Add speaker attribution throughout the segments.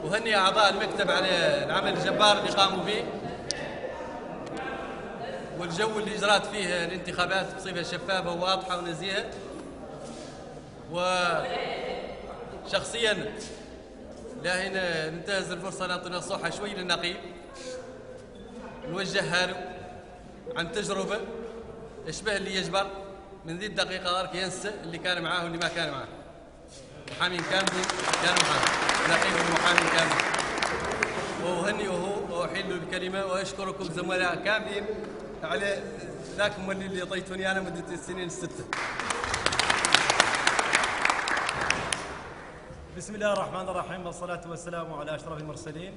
Speaker 1: وهني أعضاء المكتب على العمل الجبار اللي قاموا به، والجو اللي جرات فيه الانتخابات بصفة شفافة وواضحة ونزيهة. وشخصيا لا هنا ننتهز الفرصة نعطي نصيحة شوي للنقيب، نوجهها له عن تجربة اشبه اللي يجبر من ذي الدقيقة غير ينسى اللي كان معاه واللي ما كان معاه. محامين كاملين كانوا معاه، نقيب المحامين كامل. وهني وهو أحيل له الكلمة وأشكركم زملاء كاملين على ذاك المولي اللي أعطيتوني أنا مدة السنين الستة.
Speaker 2: بسم الله الرحمن الرحيم، والصلاة والسلام على أشرف المرسلين.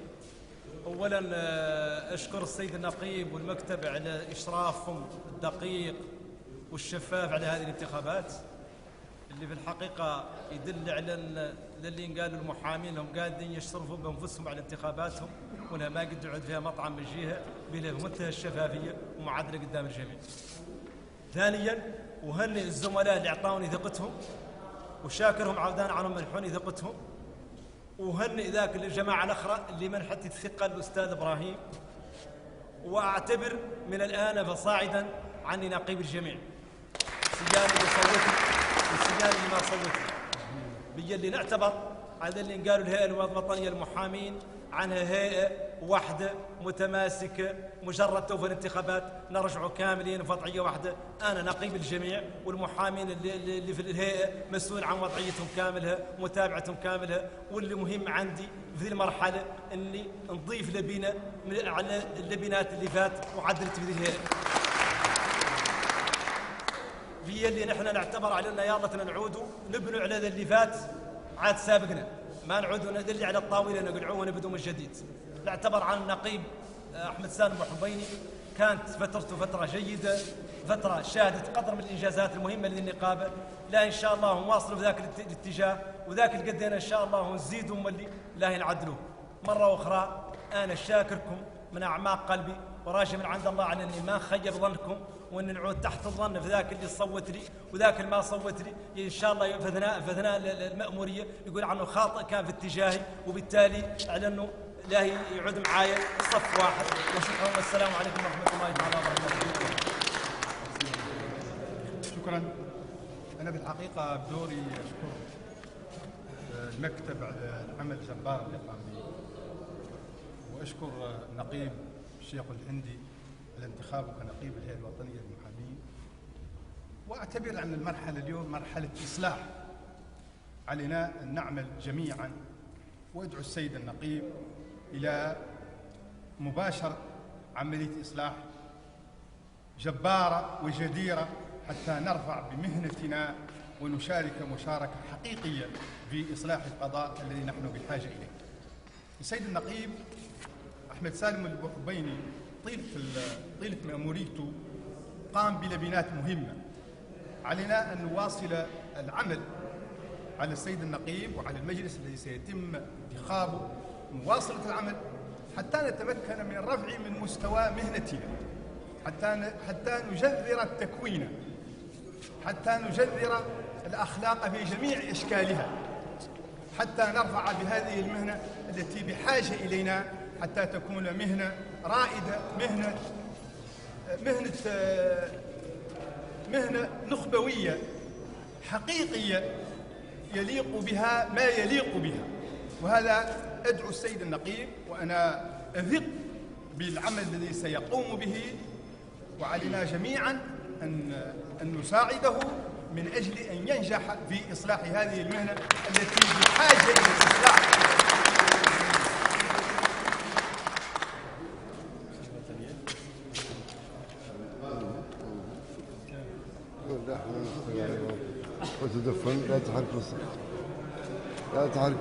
Speaker 2: أولا أشكر السيد النقيب والمكتب على إشرافهم الدقيق والشفاف على هذه الانتخابات، اللي في الحقيقة يدل على اللي قالوا المحامين انهم قاعدين يشرفوا بانفسهم على انتخاباتهم، وانها ما قد يعود فيها مطعم من جهه بلا بمنتهى الشفافيه ومعادله قدام الجميع. ثانيا وهنئ الزملاء اللي اعطوني ثقتهم وشاكرهم عودان عنهم منحوني ثقتهم، وهنئ ذاك الجماعه الاخرى اللي منحت الثقه الاستاذ ابراهيم، واعتبر من الان فصاعدا عني نقيب الجميع. السجان اللي صوتوا والسجان اللي ما صوتوا بيجي اللي نعتبر على اللي قالوا الهيئه الوطنيه للمحامين عنها هيئه واحده متماسكه مجرد توفى الانتخابات نرجعوا كاملين في وضعيه واحده. انا نقيب الجميع، والمحامين اللي في الهيئه مسؤول عن وضعيتهم كاملها ومتابعتهم كاملها. واللي مهم عندي في ذي المرحله اني نضيف لبنه على اللبنات اللي فات وعدلت في ذي الهيئه. في اللي نحن نعتبر علينا يلا نعودوا نبنوا على ذا اللي فات عاد سابقنا، ما نعودوا ندلي على الطاوله نقلعوه ونبدوا من جديد. نعتبر عن النقيب احمد سالم وحبيني كانت فترته فتره جيده، فتره شهدت قدر من الانجازات المهمه للنقابه. لا ان شاء الله نواصلوا في ذاك الاتجاه وذاك القدين ان شاء الله ونزيدوا اللي لا ينعدلوه. مره اخرى انا شاكركم من اعماق قلبي وراجي من عند الله على اني ما نخيب ظنكم، وان نعود تحت الظن في ذاك اللي صوت لي وذاك اللي ما صوت لي ان شاء الله في اثناء المأموريه يقول عنه خاطئ كان في اتجاهي، وبالتالي على انه لا يعود معايا صف واحد. وشكرا والسلام عليكم ورحمه الله تعالى وبركاته.
Speaker 3: شكرا. انا بالحقيقه بدوري اشكر المكتب على العمل الجبار اللي قام به، واشكر النقيب الشيخ الهندي على انتخابه كنقيب الهيئه الوطنيه للمحامين. واعتبر ان المرحله اليوم مرحله اصلاح، علينا ان نعمل جميعا، وادعو السيد النقيب الى مباشره عمليه اصلاح جباره وجديره حتى نرفع بمهنتنا ونشارك مشاركه حقيقيه في اصلاح القضاء الذي نحن بحاجه اليه. السيد النقيب احمد سالم البحبيني طيله مأموريته قام بلبنات مهمه. علينا ان نواصل العمل على السيد النقيب وعلى المجلس الذي سيتم انتخابه، مواصله العمل حتى نتمكن من الرفع من مستوى مهنتنا، حتى نجذر التكوين، حتى نجذر الاخلاق في جميع اشكالها، حتى نرفع بهذه المهنه التي بحاجه الينا حتى تكون مهنه رائده، مهنه نخبويه حقيقيه يليق بها ما يليق بها. وهذا ادعو السيد النقيب، وانا اثق بالعمل الذي سيقوم به، وعلينا جميعا ان نساعده من اجل ان ينجح في اصلاح هذه المهنه التي بحاجه الى الاصلاح.
Speaker 4: وتدفن لا تحرك لا تحرك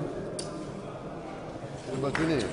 Speaker 4: البطنية.